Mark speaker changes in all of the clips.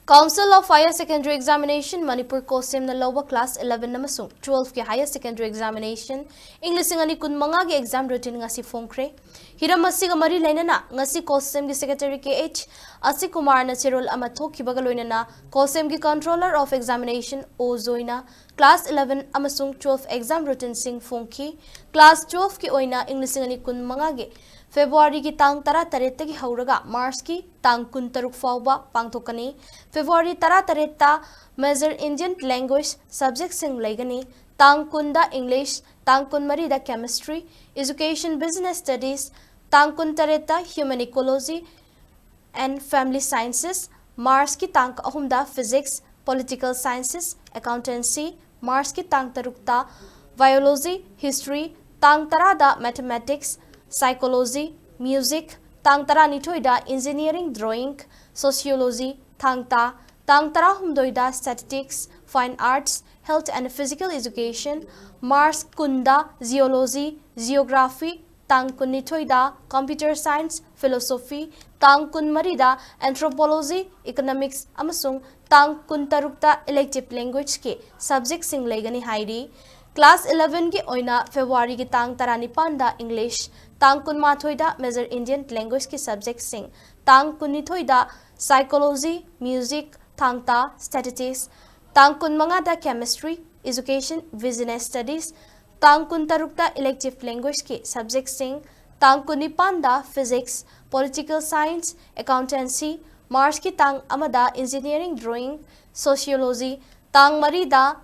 Speaker 1: Council of Higher Secondary Examination Manipur CoHSEM na LOUBA Class 11 amasung 12 ki Higher Secondary Examination English ngani kun manga gi exam routine ngasi phongkhre hiram asiga mari lainana ngasi CoHSEM gi Secretary KH Asi Kumar na chirol ama thokhibaga loinana CoHSEM gi Controller of Examination O Zoina Class 11 amasung 12 exam routine sing phongkhi Class 12 ki oina English ngani kun manga gi February ki tang tara tareta ki hauraga March ki tang kun taruk fauba pangthokani February tara tareta Major Indian Language subject sing laigani tang kunda English tang kun mari da Chemistry Education Business Studies tang kun tareta Human Ecology and Family Sciences March ki tang ahumda Physics Political Sciences Accountancy March ki tang tarukta Biology History tang tara da Mathematics Psychology, Music, tang tara nithoida Engineering, Drawing, Sociology, tang tara humdoida Statistics, Fine Arts, Health and Physical Education, Mars kunda Zoology, Geography, tang kun nithoida Computer Science, Philosophy, tang kun marida Anthropology, Economics, amasung tang kun tarukta Elective Language ke subject sing laigani hairi. Class 11 ki oina February ki tang tarani panda English tang kun mathoida Major Indian Language ki subject sing tang kun nithoida Psychology, Music, tangta Statistics tang kun manga da Chemistry, Education, Business Studies tang kun tarukta Elective Language ki subject sing tang kun nipanda Physics, Political Science, Accountancy March ki tang amada Engineering, Drawing, Sociology tang marida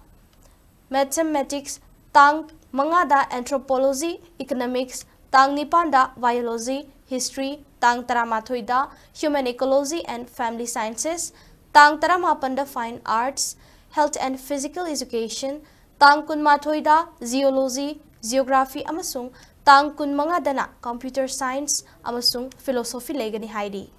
Speaker 1: Mathematics tang mangada Anthropology, Economics, tang nipanda Biology, History, tang taramathoida Human Ecology and Family Sciences, tang taramapanda Fine Arts, Health and Physical Education, tang kun mathoida Zoology, Geography amasung tang kun mangadana Computer Science amasung Philosophy laigani haidi.